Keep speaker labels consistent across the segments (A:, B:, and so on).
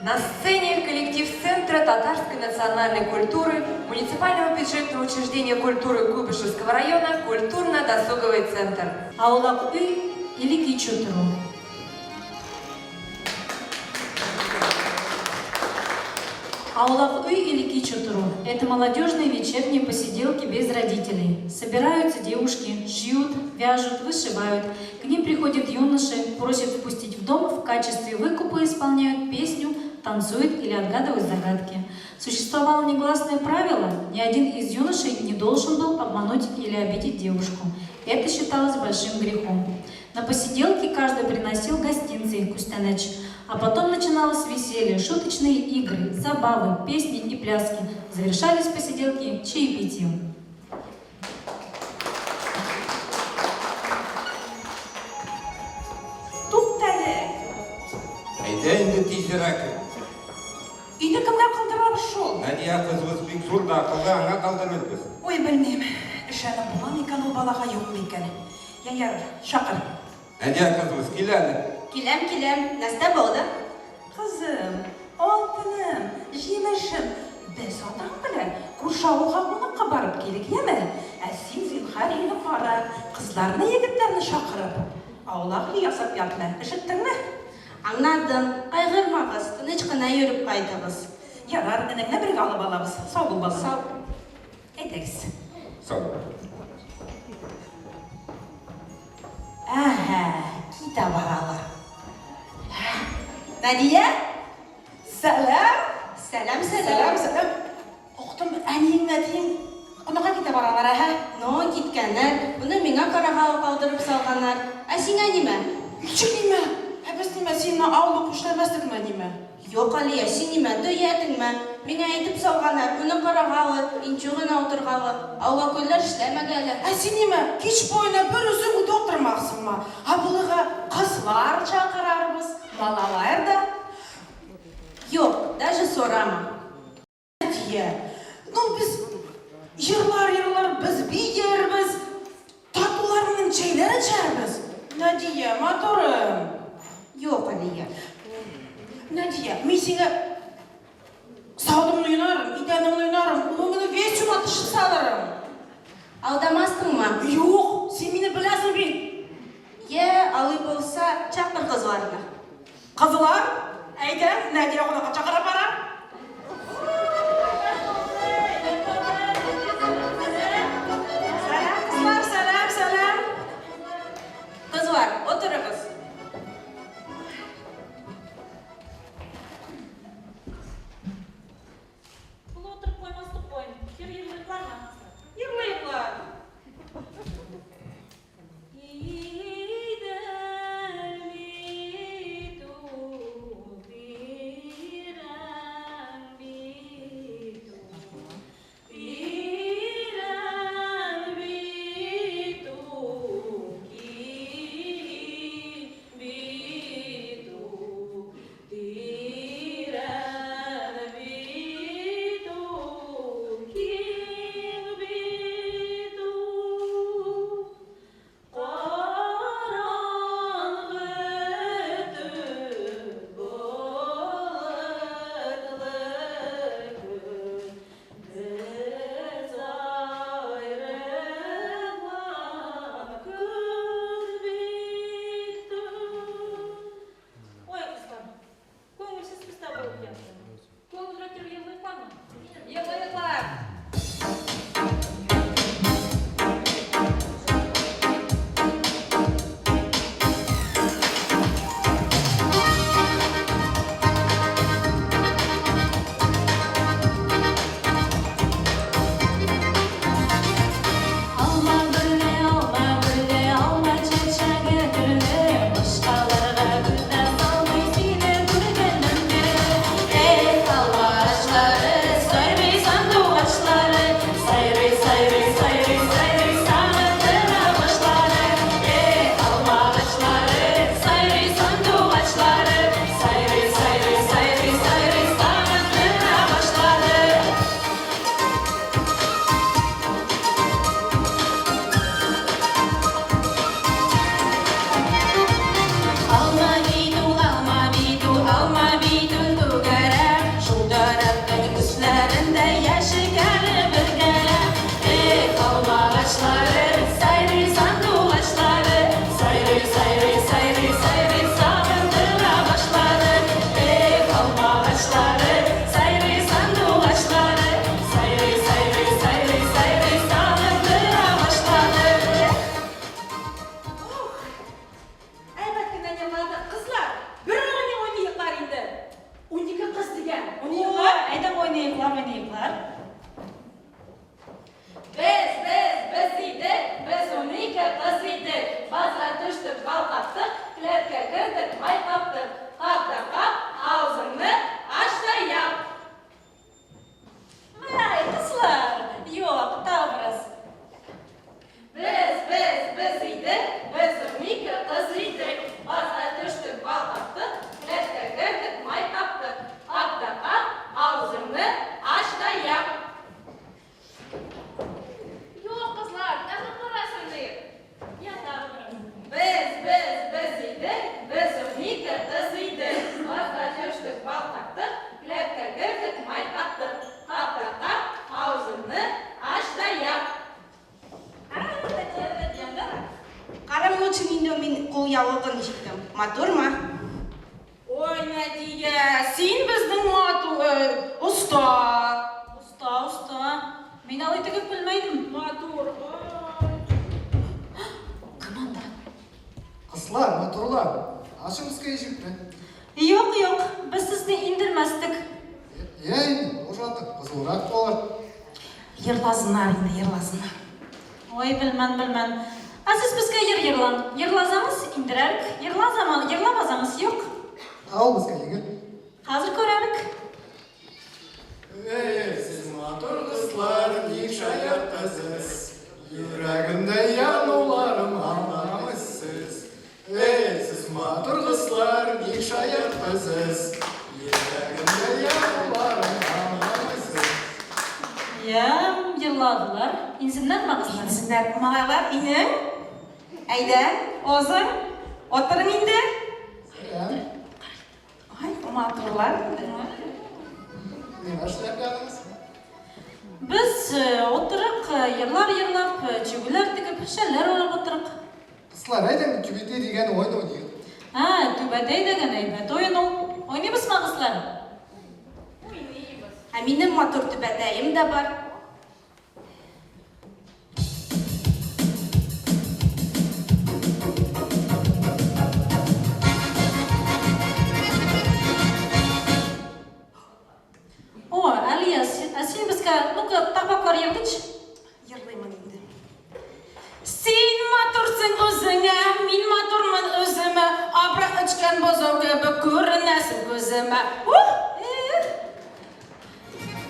A: На сцене коллектив Центра татарской национальной культуры муниципального бюджетного учреждения культуры Куйбышевского района «Культурно-досуговый центр».
B: Аулак Уй или Кичутру. Аулак Уй или Кичутру – это молодежные вечерние посиделки без родителей. Собираются девушки, шьют, вяжут, вышивают. К ним приходят юноши, просят впустить в дом, в качестве выкупа исполняют песню, танцуют или отгадывают загадки. Существовало негласное правило – ни один из юношей не должен был обмануть или обидеть девушку. Это считалось большим грехом. На посиделке каждый приносил гостинцы, кустяныч. А потом начиналось веселье, шуточные игры, забавы, песни и пляски. Завершались посиделки чаепитием.
C: Әйдәнді тезірәкі.
D: Үйді кімге қылдырабыз шол?
C: Надия қызымыз бек жолда ақылға аңа қалдырмыз біз.
D: Ой, білмейм. Ішәні болан екен, ол балаға yok екен. Яңар, шақыр.
C: Надия қызымыз келәді.
E: Келем, Настя болды.
D: Қызым, алтыным, жемішім, біз атаң білән көрші ауылға қонаққа барып келік, еме? Сен зинхар үйіні қара, қызларны, егіттерні шақырып. Аулақ ясап ятма, ішіттің ме?
E: Аңнадым, қайғырмағыз, тыныш қана жүріп қайтығыз.
D: Ярар, ініңні бірге алып алабыз. Сау бол балам.
E: Сау.
D: Әйдегіз.
C: Сау.
D: Кита баралы. Надия? Сәлем.
E: Сәлем.
D: Оқтым, әнейіңді әтейін. Құныға кита баралар,
E: Но кеткәннәр, бұны меңа қараға қалдырып салғанар. Сиңа неме?
D: Үчік неме? Біз неме, сені аулы құштай бастық ма неме?
E: Yok Aliya, сен неме, дөйәтің ме? Меңа айтып салғанар, бұны қарағалы, инчуғын аутырғалы, аула көллер ішләмәгәлі.
D: Сен неме, кеш бойына бір үзің доқтырмақсың ма? Бұлыға қызлар чақырарбыз, балалар да.
E: Yok, даже сорама.
D: Біз жырлар, біз бейербіз, татуларының чайлары чарбыз. Надия, моторым.
E: Yok Aliya.
D: Надия, мен сені саудымын ойнарым, итәнімін ойнарым, оңыны вес жұмат ішіп саларым.
E: Алдамастың ма?
D: Жоқ, сен мені біләсің бен.
E: Алый болса, чақыр қызларына.
D: Қызылар, әйден, Надия қонаққа чақыра барар. Сәлем, сәлем.
E: Қызлар, отырығыз.
B: Бұл отырып қоймастық қойын. Ерлік бар ма?
D: Ерлік бар.
B: Salvar, sar, bir sandu
E: Матур ма?
B: Ой, Надия, сен біздің ұста. Ұста. Мен алай тігіп білмейдім. Матур. Команда.
F: Қысылар, матурлар, ашыңызға ежікті.
B: Жоқ, біз сізді индірмәстік.
F: Ол жатыр, қызылырақ болар.
D: Ерлазынар енді, ерлазынар.
B: Ой, білмән. Сіз бізге ерлазамыз, индірәрік. Ерламазамыз, жоқ.
F: Ал бізге егер.
B: Қазір көрәрік.
F: Сіз матур қызлар, ник шаяқ қызыз. Юрәгімді януларым аңламыз сіз. Сіз матур қызлар, ник шаяқ қызыз. Юрәгімді януларым аңламыз сіз.
B: Ерладылар. Инсімдер мағызлар.
D: Сіздер мағалар, инің? Әйді, озың, отырың инді? Ай, матурлар.
F: Не мәшілер gəlіңіз?
B: Біз отырық, ерлап, чүгілер тігіп, шәлер олап отырық.
F: Қысылар, әйден түбеде деген ойын ойнайық.
B: Түбәдей деген әйбәт ойын ол. Ойнайбыз мағызлар.
E: Минем матур түбәтәйім да бар.
B: О, Алия, сен бізге, ну-ка, тақпақлар ергіч.
D: Ерлаймын енді.
B: Сен матурсың өзіңе, мен матурмын өзіме, абра үчкен бозауға бір көрінесің көзіме.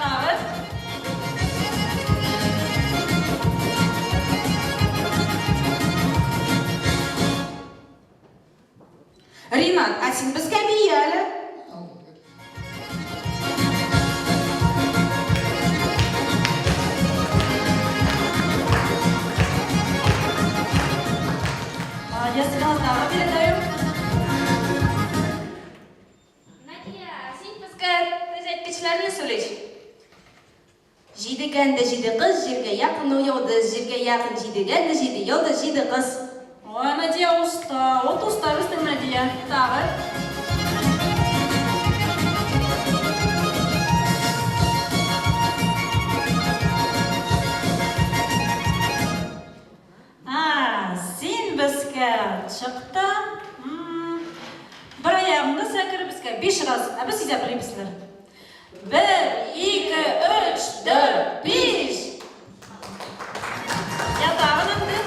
B: Тағы.
D: Ринат, а сен бізге бейелі?
B: Я сыграла тағы передаю.
A: Надия, сен бізге өз сөйлеш.
E: Жидегенді жиді қыз, жерге яқын ойылды, жерге яқын жидегенді жиді елді, жиді қыз.
B: Ой, Надия, уста. Вот уста біздің Надия. Тағы. Сен бізге шықты. Бір аяғыңды сәкірі бізге 5 раз. Біз сізде білейбізлер. 1, 2, 3, 4, 5. Я тағы нәмді.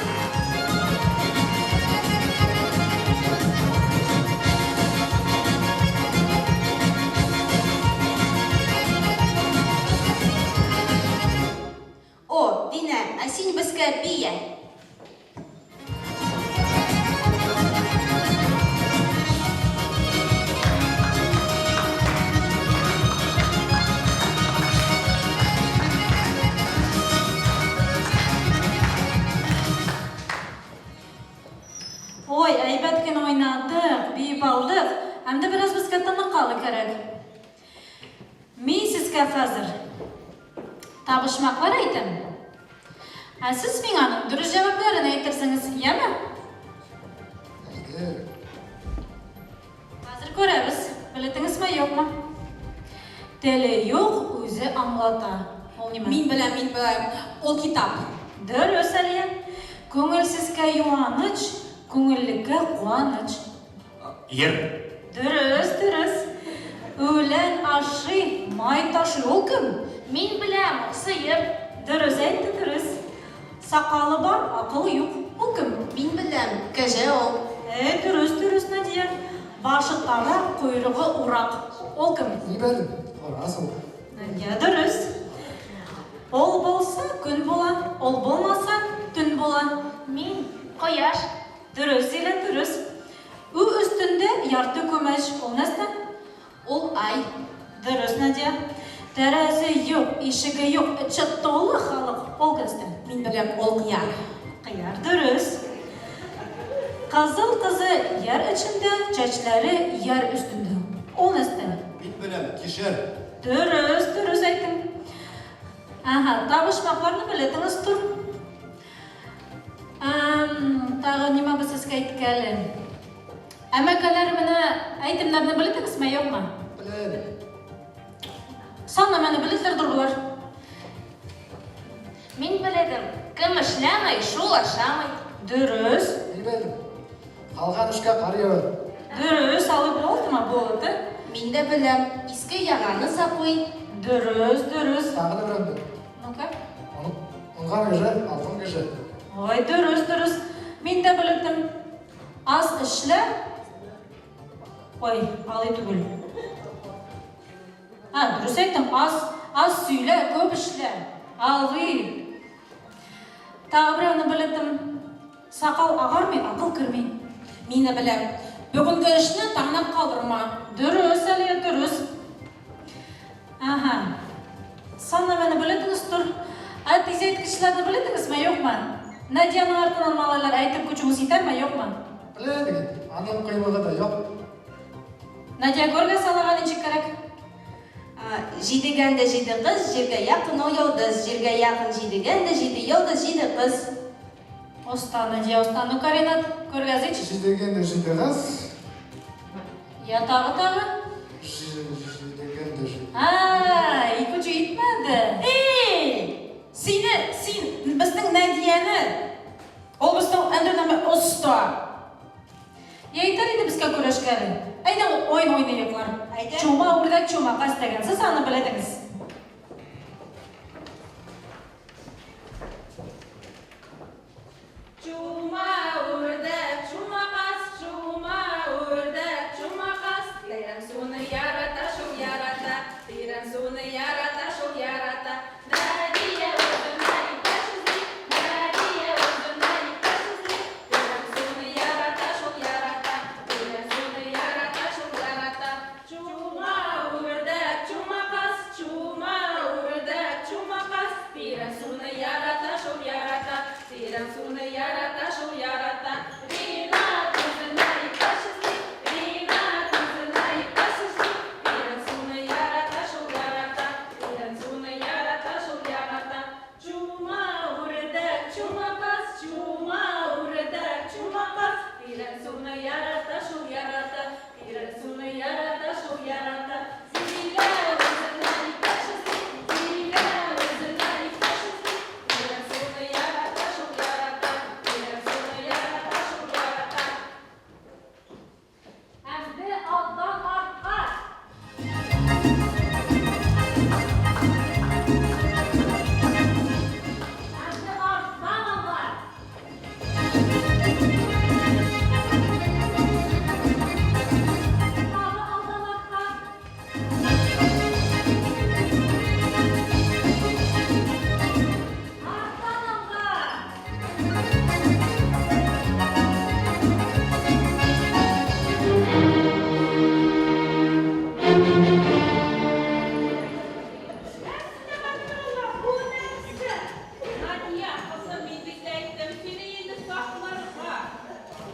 E: О, Дина, а сен бізге бия.
B: Ой, әйбәткен ойнадық, бейіп алдық. Әмді біраз бізге тыныққалы керек. Мен сізге қазір табышмақлар айтым. Сіз мен аның дұрыс жауапларын айтырсыңыз, ема? Қазір көреміз, білетіңіз ма, жоқ ма? Тілі жоқ, өзі аңлата. Ол неме?
D: Мен білем, ол китап.
B: Дұрыс, Әлия. Көңілсізге юаныч, көңіллікке қуаныч.
C: Ер.
B: Дұрыс. Өлен ашы, май ташы, ол кім?
A: Мен білем, сыйыр.
B: Дұрыс айтты, дұрыс. Сақалы бар, ақылы жоқ, ол кім?
E: Мен білем, кәже ол.
B: Дұрыс, Надия. Башы тарақ, құйрығы ұрақ, ол кім?
F: Не бәлім, асыл.
B: Надия, дұрыс. Ол болса, күн бола, ол болмаса, түн бола.
A: Мен қояш.
B: Дұрыс, елен дұрыс. Үй үстінде ярты көмеш, ол нәсті?
E: Ол ай.
B: Дұрыс, Надия. Тәрәзі жоқ, ешігі жоқ, іші толы халық, ол кәсті?
D: Мен білем, ол қияр.
B: Қияр, дұрыс. Қызыл қызы ер ішінде, чәчләрі ер үстінде, ол нәсті?
F: Мен білем, кешер.
B: Дұрыс айттың. Табышмақларны білетіңіз тұр. Тағы нема біз сізге айткәлі. Әмәкәләр менә әйтемнәрне белетегезме, юкмы?
F: Білем.
B: Санна менә белетләрдер булар.
A: Мин беледім. Кім эшләмей, шул ашамай.
B: Дөрес.
F: Білмедім. Қалған ішке қарıyor.
B: Дөрес, алып булдымы булды?
E: Мин дә беләм. Иске яңаны саклый.
B: Дөрес, дөрес.
F: Тағы да біремді.
B: Ну-ка.
F: Ұнған кеше, алтын кеше.
B: Ой, дөрес, дөрес. Мин дә белдем. Аз эшлә. Ой, алай түгел. Дөрес әйттем. Аз сөйлә, көп эшлә. Алый. Тағы берәүне белдем. Сакал агармый, акыл кермей.
E: Мин дә беләм. Бүгенге эшне таңнап калдырма.
B: Дөрес, әле дөрес. Ага. Санна менә белдегездер. Тизәйт кешеләрне белдегезме, юкмы? Надияның артынан малайлар әйтеп күчүңез итәрме, юкмы?
F: Біледі. Анам қийлығы да жоқ.
B: Надия горга салага ничек кирәк?
E: Җидегән дә җиде кыз, җиргә якын ул йолдыз. Җиргә якын җидегән дә җиде йолдыз, җиде кыз.
B: Оста, Надия, оста. Ну, Каринат, күргәзич.
F: Жидеген де жиде қыз.
B: Я тағы.
F: Жидеген де жиде.
B: Икүче итмәде.
E: Син безнең Надияны. Ул безнең әндернәме оста.
B: Я әйтер иде безгә күрешкәле. Әйдә, ойын уйныйыклар.
E: Әйдә.
B: Чума, үрдәк чума, кастаган. Сез аны беләдегез.
A: Чума, үрдәк, чума кас, чума, үрдәк, чума кас. Тирән суны ярата, шул ярата. Тирән суны ярата, шул ярата. Надия үзенә итәшүзли, Надия үзенә итәшүзли. Тирән суны ярата, шул ярата. Тирән суны ярата, шул ярата. Чума, үрдәк, чума кас, чума, үрдәк, чума кас. Тирән суны ярата, шул ярата. Тирән суны ярата, шул ярата. Ринат үзенә итәшүзли, Ринат үзенә итәшүзли. Тирән суны ярата, шул ярата. Тирән суны ярата, шул ярата. Чума, үрдәк, чума кас, чума, үрдәк, чума кас. Тирән суны ярата, шул ярата. Тирән суны ярата, шул ярата. Зилә үзенә итәшүзли, Зилә үзенә итәшүзли. Тирән суны ярата, шул ярата. Тирән суны ярата, шул ярата. Әмді алдан артка. Әмді арттан алға. Тағы алдан артка. Арттан алға.
G: Надия, кызым, мин бит әйттем, сине инде сакларга.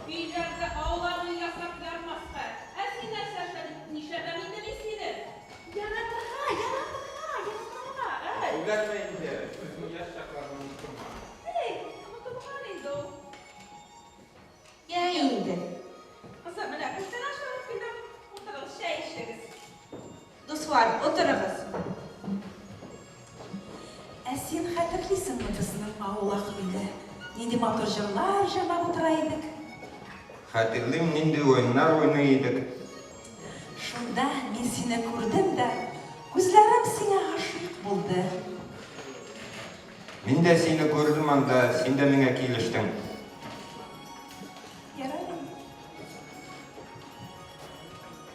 G: Өйләрдә ауларны ясап ярмаска. Ә син нәрсә нишләдең инде мин сине? Яратырга.
C: Уйлатма инде, безнең яшь чакларны онытма.
G: Онытылган инде ул.
E: Я инде.
G: Кызым, менә бездән ашлап килдем. Утырыгыз, чәй эчегез.
E: Дуслар, утырыгыз.
D: Син хәтерлисеңме безнең авылак өйдә? Нинди матур җырлар җырлап утыра идек.
C: Хәтерлим, нинди уеннар уйный идек.
D: Шунда мин сине күрдем дә, күзләрем сиңа гашыйк булды.
C: Мин дә сине күрдем анда, син дә миңа килештең.
D: Ярый.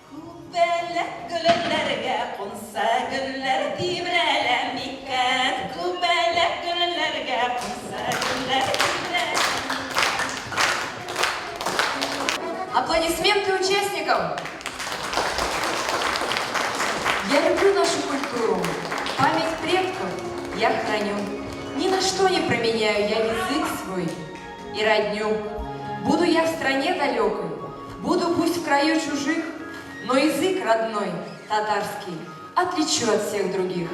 D: Күбәләк гөлләргә кунса гөлләр тибрәләр микән. Күбәләк гөлләргә кунса гөлләр тибрәләр.
A: Аплодисменты участникам! Я люблю нашу культуру. Память предков я храню. Ни на что не променяю я язык свой и родню. Буду я в стране далекой, буду пусть в краю чужих, но язык родной, татарский, отличу от всех других.